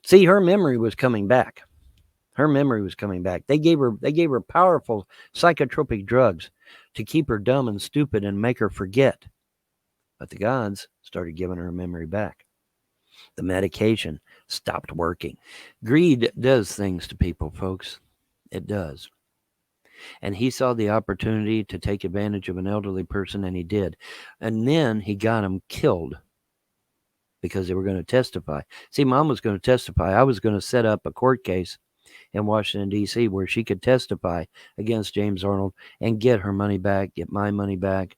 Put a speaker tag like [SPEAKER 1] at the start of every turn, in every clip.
[SPEAKER 1] See, her memory was coming back. Her memory was coming back. They gave her powerful psychotropic drugs to keep her dumb and stupid and make her forget. But the gods started giving her memory back. The medication stopped working. Greed does things to people, folks. It does. And he saw the opportunity to take advantage of an elderly person, and he did. And then he got him killed because they were going to testify. See, mom was going to testify. I was going to set up a court case in Washington, D.C., where she could testify against James Arnold and get her money back, get my money back.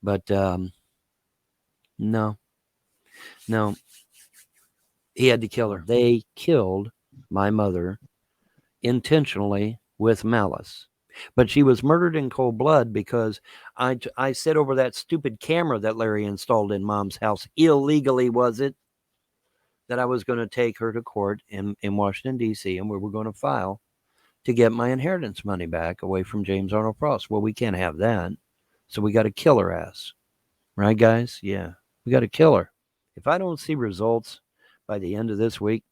[SPEAKER 1] But no, no, he had to kill her. They killed my mother intentionally with malice. But she was murdered in cold blood because I set over that stupid camera that Larry installed in mom's house. Illegally, was it? That I was going to take her to court in Washington, D.C., and we were going to file to get my inheritance money back away from James Arnold Frost. Well, we can't have that. So we got to kill her ass. Right, guys? Yeah. We got to kill her. If I don't see results by the end of this week,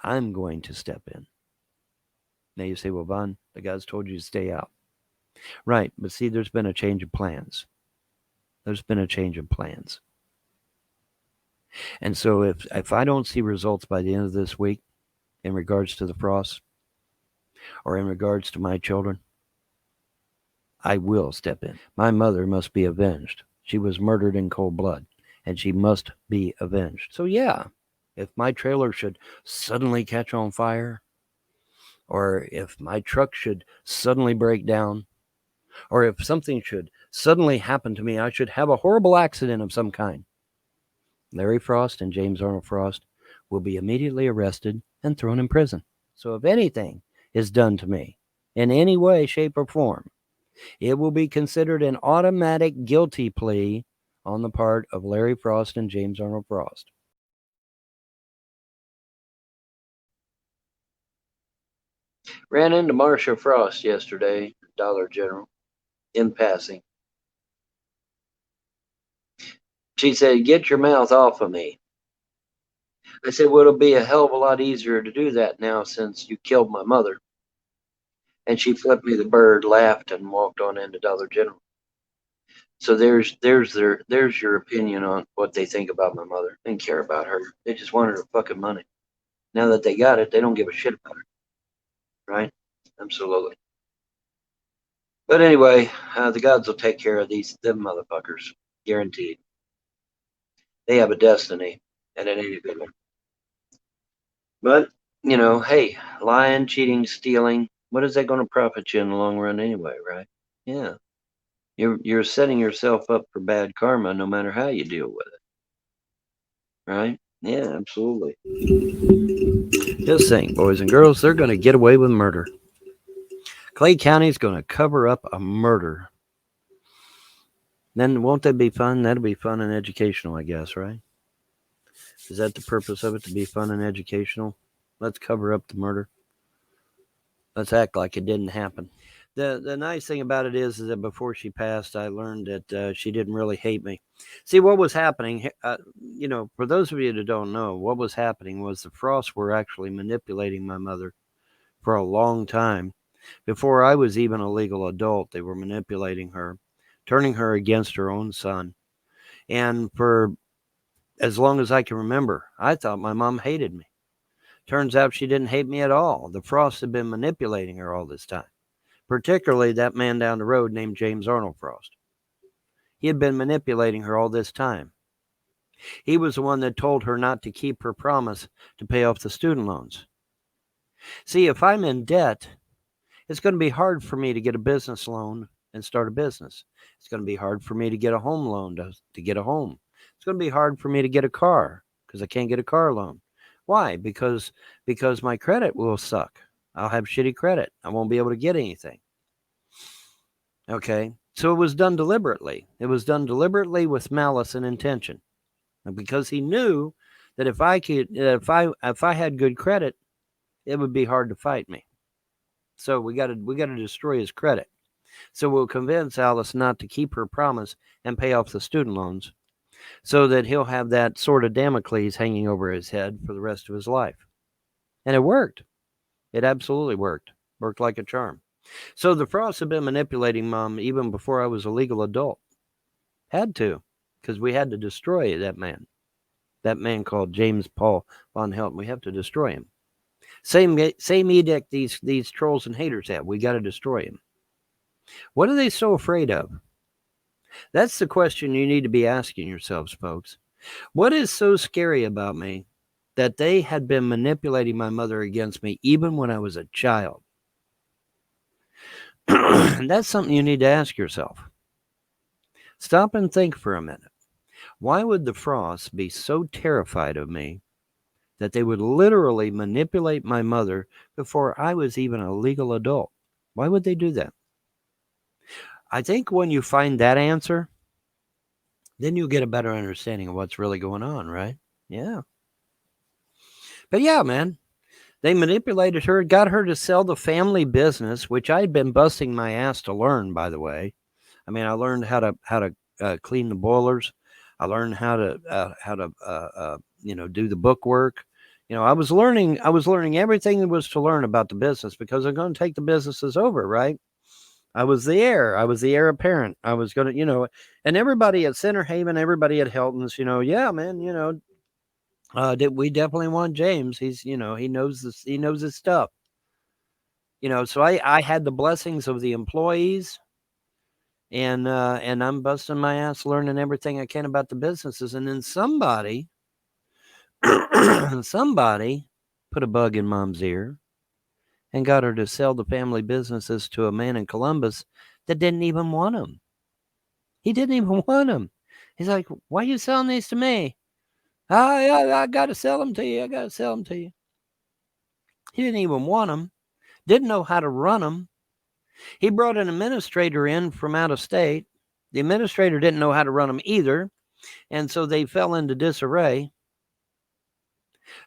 [SPEAKER 1] I'm going to step in. Now you say, well, Von, the guys told you to stay out. Right. But see, there's been a change of plans. There's been a change of plans. And so if I don't see results by the end of this week in regards to the Frosts or in regards to my children, I will step in. My mother must be avenged. She was murdered in cold blood, and she must be avenged. So yeah, if my trailer should suddenly catch on fire, or if my truck should suddenly break down, or if something should suddenly happen to me, I should have a horrible accident of some kind, Larry Frost and James Arnold Frost will be immediately arrested and thrown in prison. So if anything is done to me in any way, shape, or form, it will be considered an automatic guilty plea on the part of Larry Frost and James Arnold Frost. Ran into Marcia Frost yesterday, Dollar General, in passing. She said, "Get your mouth off of me." I said, "Well, it'll be a hell of a lot easier to do that now since you killed my mother." And she flipped me the bird, laughed, and walked on into Dollar General. So there's your opinion on what they think about my mother. They didn't care about her. They just wanted her fucking money. Now that they got it, they don't give a shit about her. Right? Absolutely. But anyway, the gods will take care of them motherfuckers. Guaranteed. They have a destiny, and it ain't a good one. But, hey, lying, cheating, stealing, what is that going to profit you in the long run anyway, right? Yeah. You're setting yourself up for bad karma no matter how you deal with it. Right? Yeah, absolutely. Just saying, boys and girls, they're going to get away with murder. Clay County's going to cover up a murder. Then won't that be fun? That'll be fun and educational, I guess, right? Is that the purpose of it, to be fun and educational? Let's cover up the murder. Let's act like it didn't happen. The nice thing about it is that before she passed, I learned that she didn't really hate me. See, what was happening, for those of you that don't know, what was happening was the Frosts were actually manipulating my mother for a long time. Before I was even a legal adult, they were manipulating her, turning her against her own son. And for as long as I can remember, I thought my mom hated me. Turns out she didn't hate me at all. The Frosts had been manipulating her all this time, particularly that man down the road named James Arnold Frost. He had been manipulating her all this time. He was the one that told her not to keep her promise to pay off the student loans. See, if I'm in debt, it's going to be hard for me to get a business loan and start a business. It's going to be hard for me to get a home loan to get a home. It's going to be hard for me to get a car because I can't get a car loan. Why? Because my credit will suck. I'll have shitty credit. I won't be able to get anything. Okay? So it was done deliberately. It was done deliberately with malice and intention. And because he knew that if I had good credit, it would be hard to fight me. So we got to destroy his credit. So we'll convince Alice not to keep her promise and pay off the student loans. so that he'll have that sword of Damocles hanging over his head for the rest of his life. And it worked. It absolutely worked. Worked like a charm. So the Frosts have been manipulating Mom even before I was a legal adult. Had to, because we had to destroy that man. That man called James Paul von Helton. We have to destroy him. Same edict these trolls and haters have. We got to destroy him. What are they so afraid of? That's the question you need to be asking yourselves, folks. What is so scary about me that they had been manipulating my mother against me even when I was a child? That's something you need to ask yourself. Stop and think for a minute. Why would the Frosts be so terrified of me that they would literally manipulate my mother before I was even a legal adult? Why would they do that? I think when you find that answer, then you'll get a better understanding of what's really going on, right? Yeah. But yeah, man, they manipulated her, got her to sell the family business, which I'd been busting my ass to learn, by the way. I mean, I learned how to clean the boilers. I learned how to do the book work. I was learning everything there was to learn about the business because I'm going to take the businesses over, right? I was the heir apparent. I was going to, and everybody at Center Haven, everybody at Helton's, yeah, man, we definitely want James. He's, he knows this, he knows his stuff. So I had the blessings of the employees, and I'm busting my ass learning everything I can about the businesses. And then somebody put a bug in Mom's ear and got her to sell the family businesses to a man in Columbus that didn't even want them. He didn't even want them. He's like, why are you selling these to me? I got to sell them to you. I got to sell them to you. He didn't even want them. Didn't know how to run them. He brought an administrator in from out of state. The administrator didn't know how to run them either. And so they fell into disarray.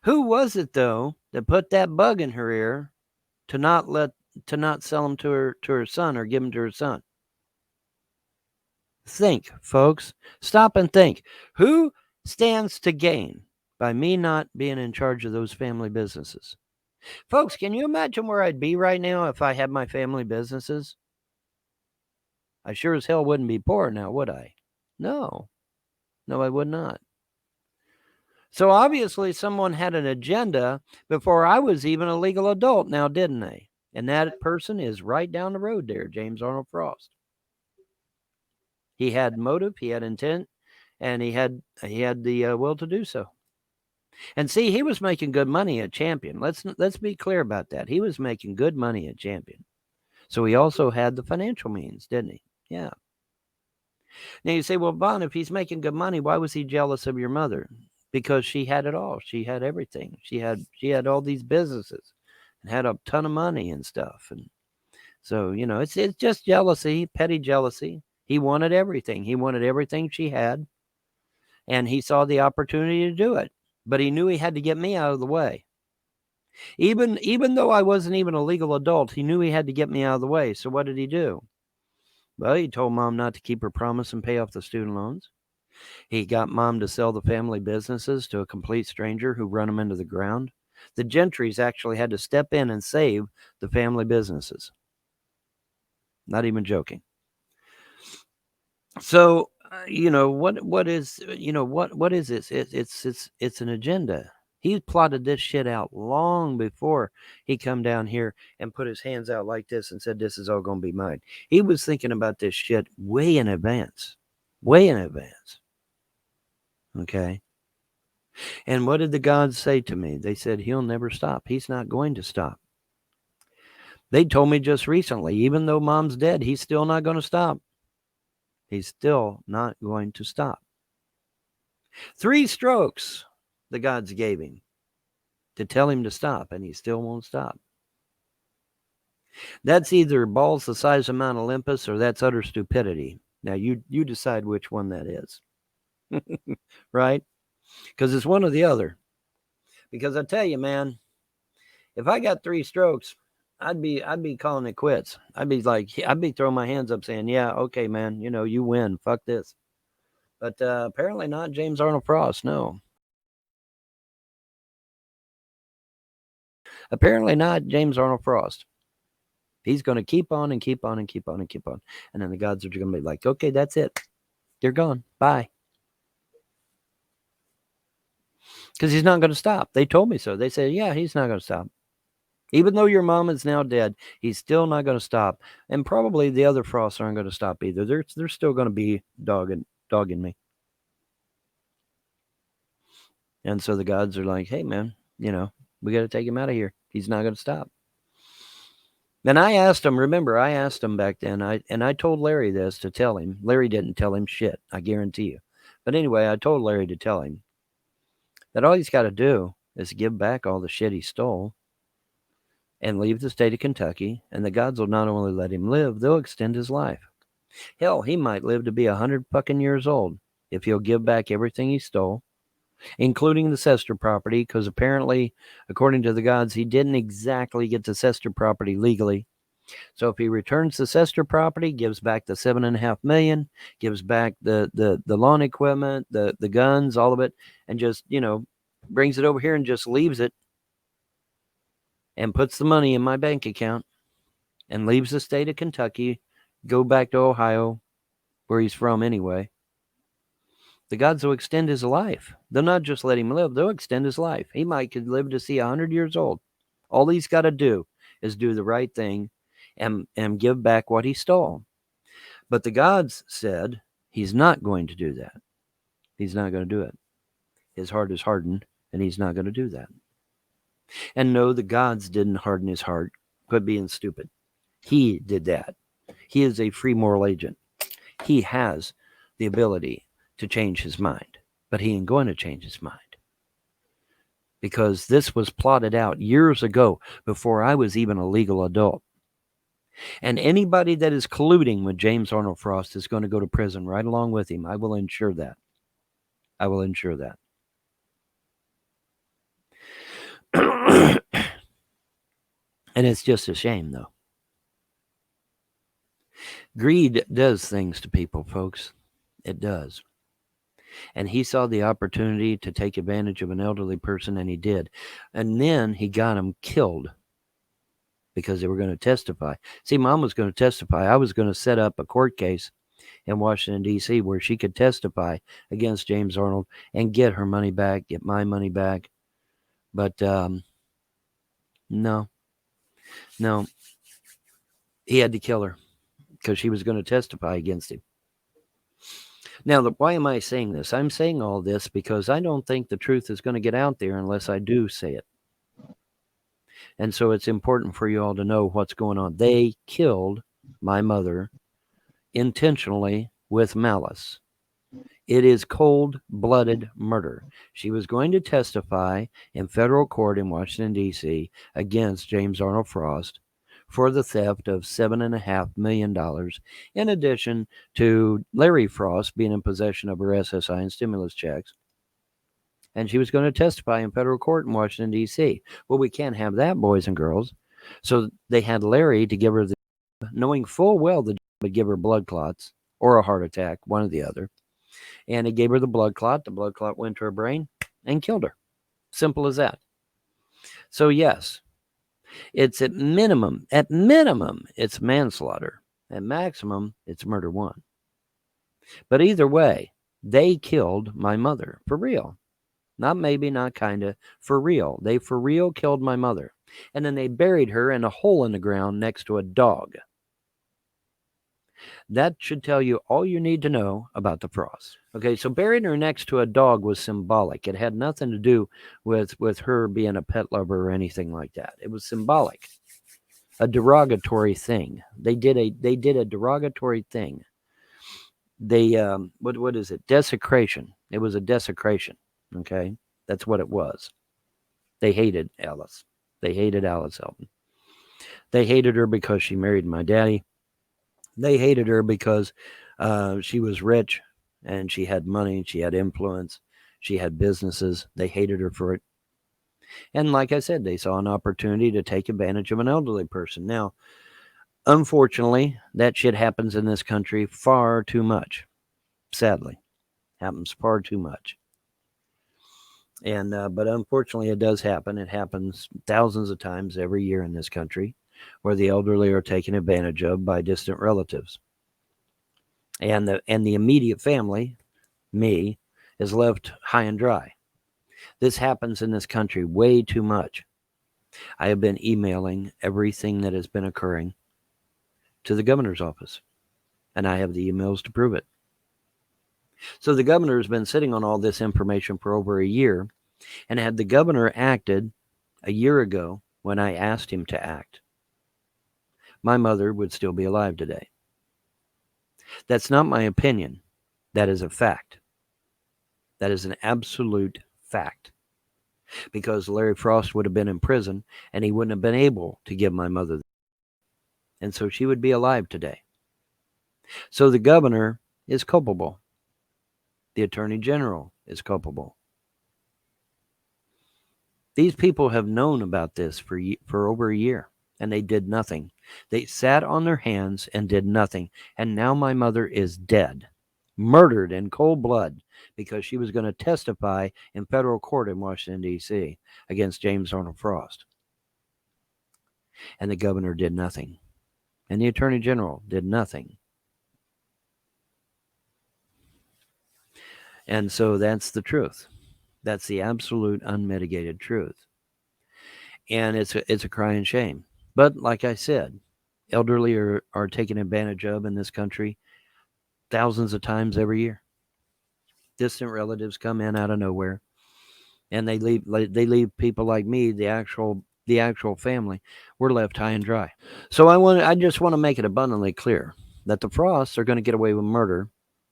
[SPEAKER 1] Who was it, though, that put that bug in her ear to not sell them to her son or give them to her son? Think, folks. Stop and think. Who stands to gain by me not being in charge of those family businesses? Folks, can you imagine where I'd be right now if I had my family businesses? I sure as hell wouldn't be poor now, would I? No, I would not. So obviously someone had an agenda before I was even a legal adult now, didn't they? And that person is right down the road there, James Arnold Frost. He had motive, he had intent, and he had the will to do so. And see, he was making good money at Champion. Let's be clear about that. He was making good money at Champion. So he also had the financial means, didn't he? Yeah. Now you say, well, Bon, if he's making good money, why was he jealous of your mother? Because she had it all. She had everything. She had all these businesses and had a ton of money and stuff. And so, it's just jealousy, petty jealousy. He wanted everything. He wanted everything she had. And he saw the opportunity to do it. But he knew he had to get me out of the way. Even though I wasn't even a legal adult, he knew he had to get me out of the way. So what did he do? Well, he told Mom not to keep her promise and pay off the student loans. He got Mom to sell the family businesses to a complete stranger who run them into the ground. The Gentrys actually had to step in and save the family businesses. Not even joking. So, what is this? It's an agenda. He plotted this shit out long before he come down here and put his hands out like this and said, this is all going to be mine. He was thinking about this shit way in advance. Way in advance. Okay. And what did the gods say to me? They said, he'll never stop. He's not going to stop. They told me just recently, even though Mom's dead, he's still not going to stop. He's still not going to stop. 3 strokes the gods gave him to tell him to stop, and he still won't stop. That's either balls the size of Mount Olympus or that's utter stupidity. Now, you decide which one that is. Right? Because it's one or the other. Because I tell you, man, if I got 3 strokes, I'd be calling it quits. I'd be throwing my hands up saying, yeah, okay, man, you win. Fuck this. But apparently not James Arnold Frost, no. Apparently not James Arnold Frost. He's going to keep on and keep on and keep on and keep on. And then the gods are going to be like, okay, that's it. You're gone. Bye. Because he's not going to stop. They told me so. They said, yeah, he's not going to stop. Even though your mom is now dead, he's still not going to stop. And probably the other Frosts aren't going to stop either. They're still going to be dogging me. And so the gods are like, hey, man, we got to take him out of here. He's not going to stop. And I asked him, remember, I asked him back then, I told Larry this to tell him. Larry didn't tell him shit, I guarantee you. But anyway, I told Larry to tell him that all he's got to do is give back all the shit he stole and leave the state of Kentucky, and the gods will not only let him live, they'll extend his life. Hell, he might live to be 100 fucking years old if he'll give back everything he stole, including the Sester property, because apparently, according to the gods, he didn't exactly get the Sester property legally. So if he returns the Sester property, gives back the $7.5 million, gives back the lawn equipment, the guns, all of it, and just, brings it over here and just leaves it and puts the money in my bank account and leaves the state of Kentucky, go back to Ohio, where he's from anyway, the gods will extend his life. They'll not just let him live, they'll extend his life. He could live to see 100 years old. All he's got to do is do the right thing and give back what he stole. But the gods said he's not going to do that. He's not going to do it. His heart is hardened, and he's not going to do that. And no, the gods didn't harden his heart. Quit being stupid. He did that. He is a free moral agent. He has the ability to change his mind, but he ain't going to change his mind. Because this was plotted out years ago before I was even a legal adult. And anybody that is colluding with James Arnold Frost is going to go to prison right along with him. I will ensure that. I will ensure that. And it's just a shame, though. Greed does things to people, folks. It does. And he saw the opportunity to take advantage of an elderly person, and he did. And then he got him killed because they were going to testify. See, Mom was going to testify. I was going to set up a court case in Washington, D.C., where she could testify against James Arnold and get her money back, get my money back. But no. He had to kill her because she was going to testify against him. Now, why am I saying this? I'm saying all this because I don't think the truth is going to get out there unless I do say it. And so it's important for you all to know what's going on. They killed my mother intentionally with malice. It is cold-blooded murder. She was going to testify in federal court in Washington, D.C. against James Arnold Frost for the theft of $7.5 million, in addition to Larry Frost being in possession of her SSI and stimulus checks. And she was going to testify in federal court in Washington, D.C. Well, we can't have that, boys and girls. So they had Larry to give her the, knowing full well the would give her blood clots or a heart attack, one or the other. And he gave her the blood clot. The blood clot went to her brain and killed her. Simple as that. So yes, it's at minimum, it's manslaughter. At maximum, it's murder one. But either way, they killed my mother for real. Not maybe, not kind of, for real. They for real killed my mother. And then they buried her in a hole in the ground next to a dog. That should tell you all you need to know about the Frost. Okay, so burying her next to a dog was symbolic. It had nothing to do with her being a pet lover or anything like that. It was symbolic, a derogatory thing. They did a derogatory thing. They what is it? Desecration. It was a desecration. Okay, that's what it was. They hated Alice. They hated Alice Elton. They hated her because she married my daddy. They hated her because she was rich and she had money, she had influence, she had businesses. They hated her for it. And like I said, they saw an opportunity to take advantage of an elderly person. Now, unfortunately, that shit happens in this country far too much, sadly. Happens far too much. And but unfortunately, it does happen. It happens thousands of times every year in this country, where the elderly are taken advantage of by distant relatives, and the immediate family, me, is left high and dry. This happens in this country way too much. I have been emailing everything that has been occurring to the governor's office, and I have the emails to prove it. So the governor has been sitting on all this information for over a year, and had the governor acted a year ago when I asked him to act, my mother would still be alive today. That's not my opinion. That is a fact. That is an absolute fact. Because Larry Frost would have been in prison, and he wouldn't have been able to give my mother. And so she would be alive today. So the governor is culpable. The attorney general is culpable. These people have known about this for over a year, and they did nothing. They sat on their hands and did nothing. And now my mother is dead, murdered in cold blood, because she was going to testify in federal court in Washington, D.C. against James Arnold Frost. And the governor did nothing. And the attorney general did nothing. And so that's the truth. That's the absolute unmitigated truth. And it's a crying shame. But like I said, elderly are taken advantage of in this country thousands of times every year. Distant relatives come in out of nowhere, and they leave people like me, the actual family. We're left high and dry. So I just want to make it abundantly clear that the Frosts are going to get away with murder,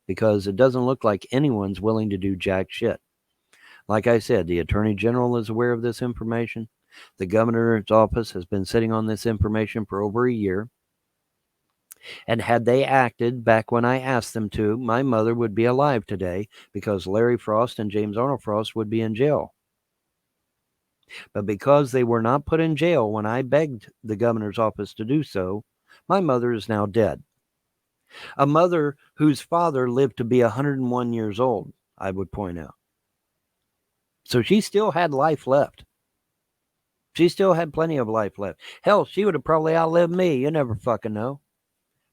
[SPEAKER 1] because it doesn't look like anyone's willing to do jack shit. Like I said, the attorney general is aware of this information. The governor's office has been sitting on this information for over a year. And had they acted back when I asked them to, my mother would be alive today, because Larry Frost and James Arnold Frost would be in jail. But because they were not put in jail when I begged the governor's office to do so, my mother is now dead. A mother whose father lived to be 101 years old, I would point out. So she still had life left. She still had plenty of life left. Hell, she would have probably outlived me. You never fucking know.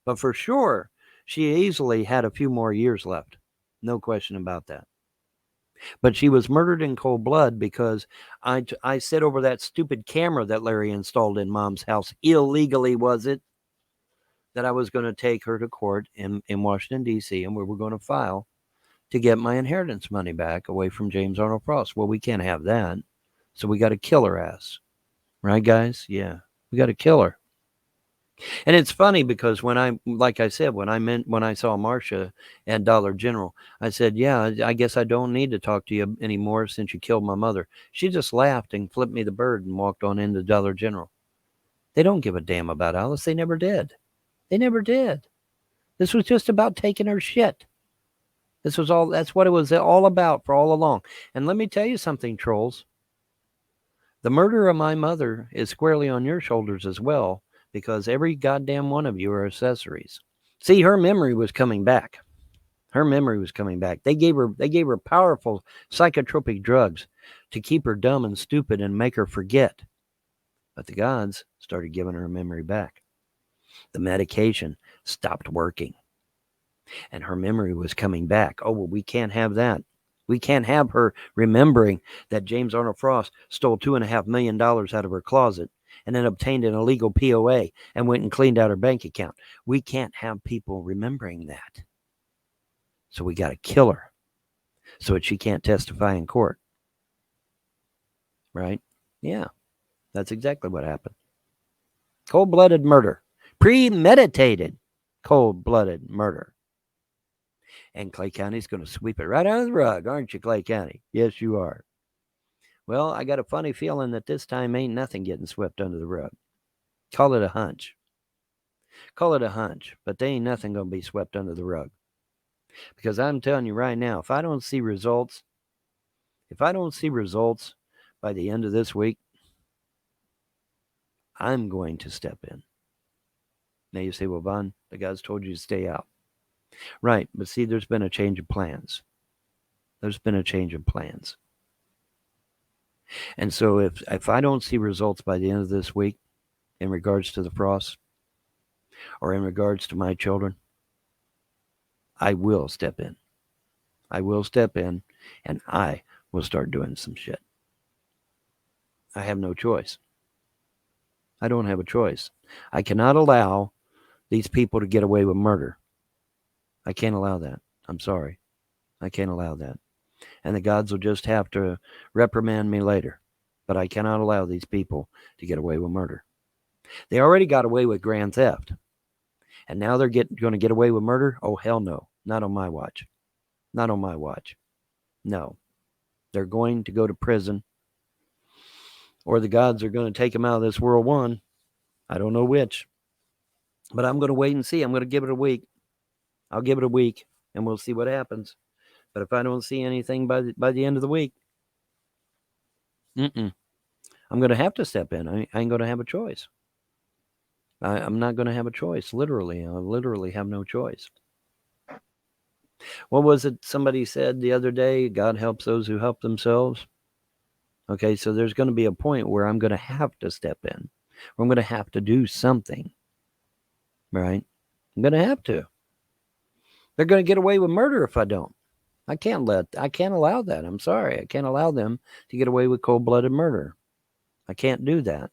[SPEAKER 1] But for sure, she easily had a few more years left. No question about that. But she was murdered in cold blood because I set over that stupid camera that Larry installed in Mom's house. Illegally, was it? That I was going to take her to court in Washington, D.C., and we were going to file to get my inheritance money back away from James Arnold Frost. Well, we can't have that. So we got to kill her ass. Right, guys? Yeah. We got to kill her. And it's funny because like I said, when I saw Marcia at Dollar General, I said, yeah, I guess I don't need to talk to you anymore since you killed my mother. She just laughed and flipped me the bird and walked on into Dollar General. They don't give a damn about Alice. They never did. They never did. This was just about taking her shit. That's what it was all about for all along. And let me tell you something, trolls. The murder of my mother is squarely on your shoulders as well, because every goddamn one of you are accessories. See, her memory was coming back. Her memory was coming back. They gave her powerful psychotropic drugs to keep her dumb and stupid and make her forget. But the gods started giving her memory back. The medication stopped working. And her memory was coming back. Oh, well, we can't have that. We can't have her remembering that James Arnold Frost stole $2.5 million out of her closet and then obtained an illegal POA and went and cleaned out her bank account. We can't have people remembering that. So we got to kill her so that she can't testify in court. Right? Yeah, that's exactly what happened. Cold-blooded murder. Premeditated cold-blooded murder. And Clay County's going to sweep it right out of the rug, aren't you, Clay County? Yes, you are. Well, I got a funny feeling that this time ain't nothing getting swept under the rug. Call it a hunch. Call it a hunch, but there ain't nothing going to be swept under the rug. Because I'm telling you right now, if I don't see results by the end of this week, I'm going to step in. Now you say, well, Vaughn, the guys told you to stay out. Right, but see, there's been a change of plans. There's been a change of plans. And so if I don't see results by the end of this week in regards to the frost or in regards to my children, I will step in. I will step in and I will start doing some shit. I have no choice. I don't have a choice. I cannot allow these people to get away with murder. I can't allow that. I'm sorry. I can't allow that. And the gods will just have to reprimand me later. But I cannot allow these people to get away with murder. They already got away with grand theft. And now they're going to get away with murder? Oh, hell no. Not on my watch. Not on my watch. No. They're going to go to prison. Or the gods are going to take them out of this world one. I don't know which. But I'm going to wait and see. I'm going to give it a week. I'll give it a week, and we'll see what happens. But if I don't see anything by the end of the week, I'm going to have to step in. I ain't going to have a choice. I'm not going to have a choice, literally. I literally have no choice. What was it somebody said the other day? God helps those who help themselves. Okay, so there's going to be a point where I'm going to have to step in. Where I'm going to have to do something. Right? I'm going to have to. They're going to get away with murder if I don't. I can't allow that. I'm sorry. I can't allow them to get away with cold-blooded murder. I can't do that.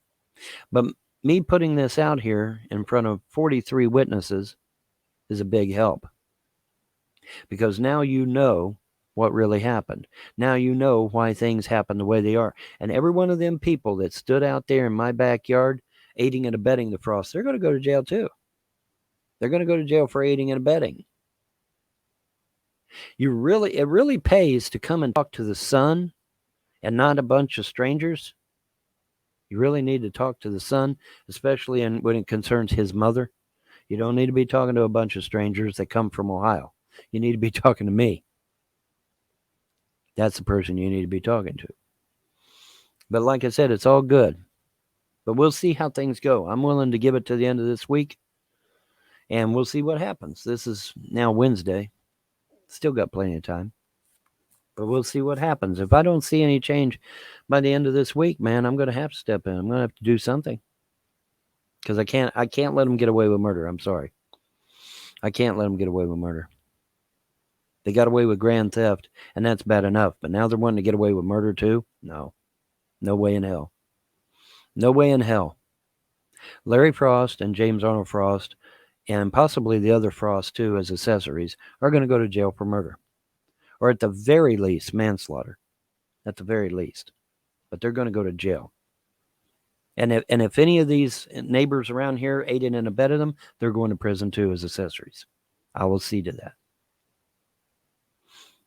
[SPEAKER 1] But me putting this out here in front of 43 witnesses is a big help. Because now you know what really happened. Now you know why things happen the way they are. And every one of them people that stood out there in my backyard aiding and abetting the frost, they're going to go to jail too. They're going to go to jail for aiding and abetting. It really pays to come and talk to the son and not a bunch of strangers. You really need to talk to the son, especially when it concerns his mother. You don't need to be talking to a bunch of strangers that come from Ohio. You need to be talking to me. That's the person you need to be talking to. But like I said, it's all good. But we'll see how things go. I'm willing to give it to the end of this week, and we'll see what happens. This is now Wednesday. Still got plenty of time. But we'll see what happens. If I don't see any change by the end of this week, man, I'm going to have to step in. I'm going to have to do something. Because I can't let them get away with murder. I'm sorry. I can't let them get away with murder. They got away with grand theft, and that's bad enough. But now they're wanting to get away with murder too? No. No way in hell. No way in hell. Larry Frost and James Arnold Frost, and possibly the other Frost too as accessories, are going to go to jail for murder. Or at the very least, manslaughter. At the very least. But they're going to go to jail. And if any of these neighbors around here aided and abetted them, they're going to prison too as accessories. I will see to that.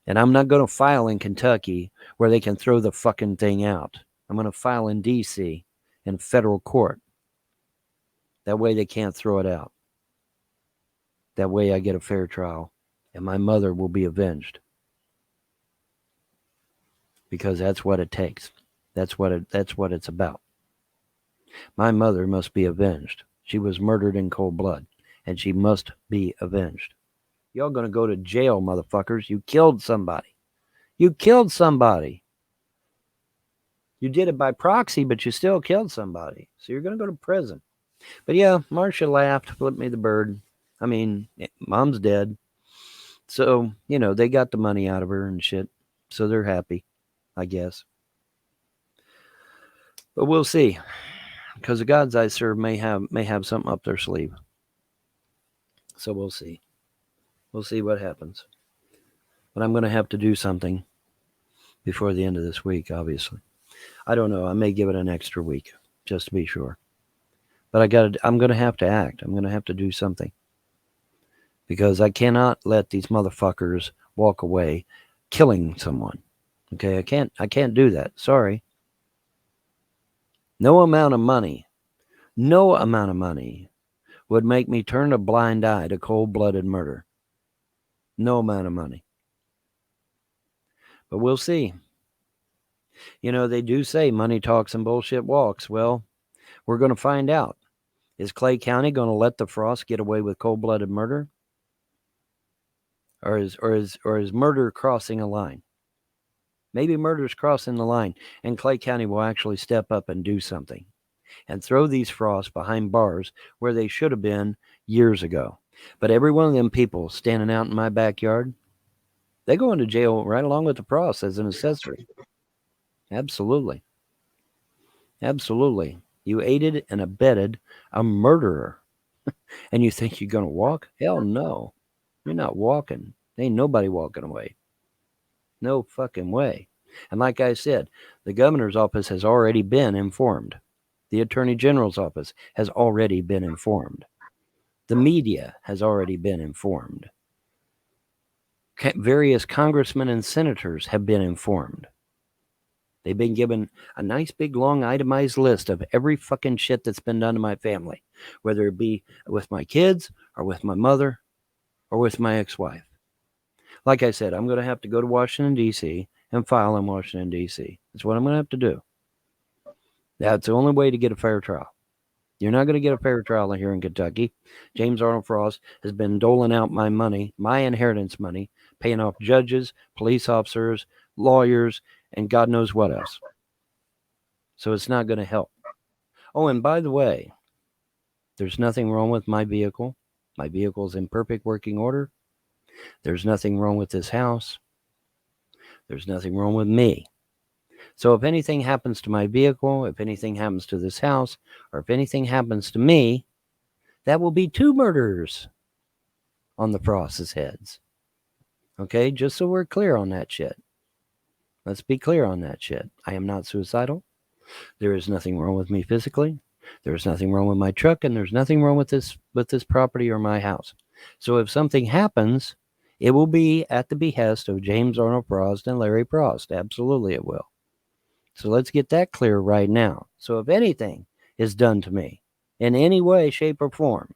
[SPEAKER 1] And I'm not going to file in Kentucky where they can throw the fucking thing out. I'm going to file in D.C. in federal court. That way they can't throw it out. That way I get a fair trial. And my mother will be avenged. Because that's what it takes. That's what it's about. My mother must be avenged. She was murdered in cold blood. And she must be avenged. Y'all going to go to jail, motherfuckers. You killed somebody. You killed somebody. You did it by proxy, but you still killed somebody. So you're going to go to prison. But yeah, Marcia laughed, flipped me the bird. I mean, mom's dead. So, they got the money out of her and shit. So they're happy, I guess. But we'll see. Because the gods I serve may have something up their sleeve. So we'll see. We'll see what happens. But I'm going to have to do something before the end of this week, obviously. I don't know. I may give it an extra week, just to be sure. But I'm going to have to act. I'm going to have to do something. Because I cannot let these motherfuckers walk away killing someone. Okay, I can't do that. Sorry. No amount of money would make me turn a blind eye to cold-blooded murder. No amount of money. But we'll see. They do say money talks and bullshit walks. Well, we're going to find out. Is Clay County going to let the Frost get away with cold-blooded murder? Or is murder crossing a line? Maybe murder's crossing the line, and Clay County will actually step up and do something and throw these Frosts behind bars where they should have been years ago. But every one of them people standing out in my backyard, they go into jail right along with the Frost as an accessory. Absolutely. Absolutely. You aided and abetted a murderer. And you think you're going to walk? Hell no. You're not walking. Ain't nobody walking away. No fucking way. And like I said, the governor's office has already been informed. The attorney general's office has already been informed. The media has already been informed. Various congressmen and senators have been informed. They've been given a nice big long itemized list of every fucking shit that's been done to my family, whether it be with my kids or with my mother or with my ex-wife. Like I said, I'm going to have to go to Washington, D.C. and file in Washington, D.C. That's what I'm going to have to do. That's the only way to get a fair trial. You're not going to get a fair trial here in Kentucky. James Arnold Frost has been doling out my money, my inheritance money, paying off judges, police officers, lawyers, and God knows what else. So it's not going to help. Oh, and by the way, there's nothing wrong with my vehicle. My vehicle's in perfect working order. There's nothing wrong with this house. There's nothing wrong with me. So if anything happens to my vehicle, if anything happens to this house, or if anything happens to me, that will be 2 murders on the Frost's heads. Okay, just so we're clear on that shit. Let's be clear on that shit. I am not suicidal. There is nothing wrong with me physically. There's nothing wrong with my truck, and there's nothing wrong with this property or my house. So if something happens, it will be at the behest of James Arnold Frost and Larry Frost. Absolutely it will. So let's get that clear right now. So if anything is done to me in any way, shape, or form,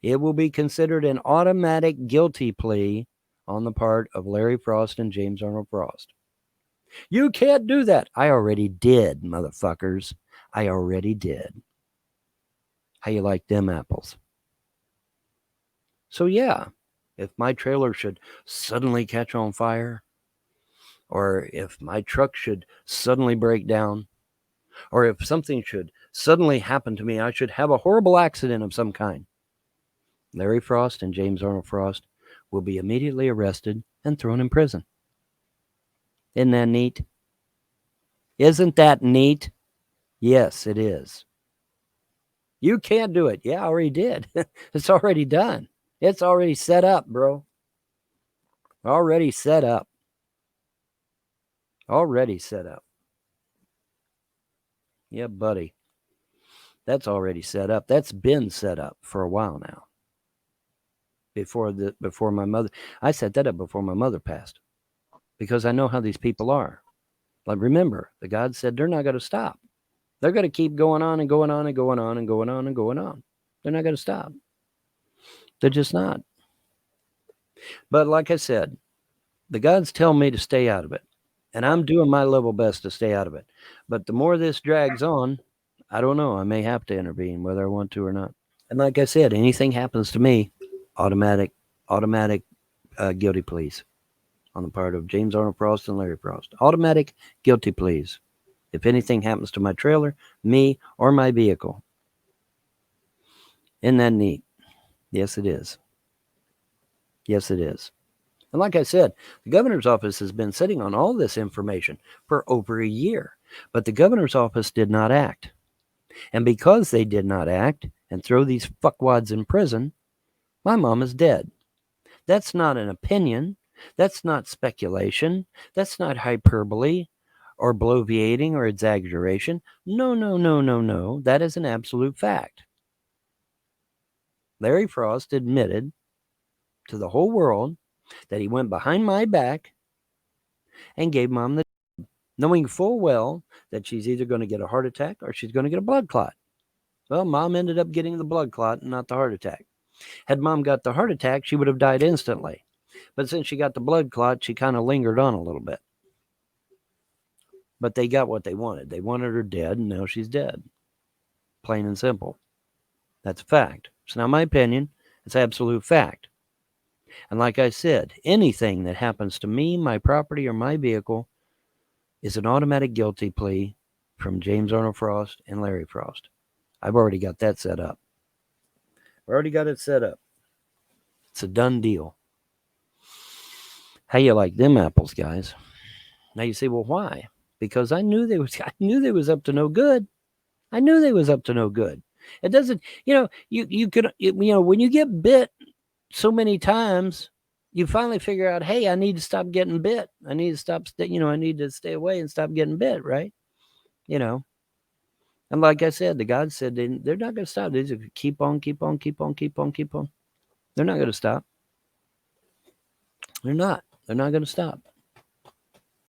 [SPEAKER 1] it will be considered an automatic guilty plea on the part of Larry Frost and James Arnold Frost. You can't do that. I already did, motherfuckers. I already did. How you like them apples? So yeah, if my trailer should suddenly catch on fire, or if my truck should suddenly break down, or if something should suddenly happen to me, I should have a horrible accident of some kind, Larry Frost and James Arnold Frost will be immediately arrested and thrown in prison. Isn't that neat? Isn't that neat? Yes, it is. You can't do it. Yeah, I already did. It's already done. It's already set up, bro. Already set up. Already set up. Yeah, buddy. That's already set up. That's been set up for a while now. Before my mother, I set that up before my mother passed, because I know how these people are. Like, remember, the God said they're not going to stop. They're going to keep going on and going on and going on and going on and going on. They're not going to stop. They're just not. But like I said, the gods tell me to stay out of it, and I'm doing my level best to stay out of it. But the more this drags on, I don't know. I may have to intervene, whether I want to or not. And like I said, anything happens to me, automatic guilty pleas on the part of James Arnold Frost and Larry Frost. Automatic guilty pleas. If anything happens to my trailer, me, or my vehicle. Isn't that neat? Yes, it is. Yes, it is. And like I said, the governor's office has been sitting on all this information for over a year, but the governor's office did not act. And because they did not act and throw these fuckwads in prison, my mom is dead. That's not an opinion. That's not speculation. That's not hyperbole or bloviating or exaggeration. No. That is an absolute fact. Larry Frost admitted to the whole world that he went behind my back and gave Mom the job, knowing full well that she's either going to get a heart attack or she's going to get a blood clot. Well, Mom ended up getting the blood clot and not the heart attack. Had Mom got the heart attack, she would have died instantly. But since she got the blood clot, she kind of lingered on a little bit. But they got what they wanted. They wanted her dead, and now she's dead. Plain and simple. That's a fact. It's not my opinion. It's absolute fact. And like I said, anything that happens to me, my property, or my vehicle is an automatic guilty plea from James Arnold Frost and Larry Frost. I've already got that set up. Already got it set up. It's a done deal. How you like them apples, guys? Now you say, well, why? Because I knew they was up to no good. I knew they was up to no good. It doesn't, you could, when you get bit so many times, you finally figure out, hey, I need to stop getting bit. I need to stop, I need to stay away and stop getting bit, right? And like I said, the God said they're not going to stop. They just keep on. They're not going to stop. They're not going to stop.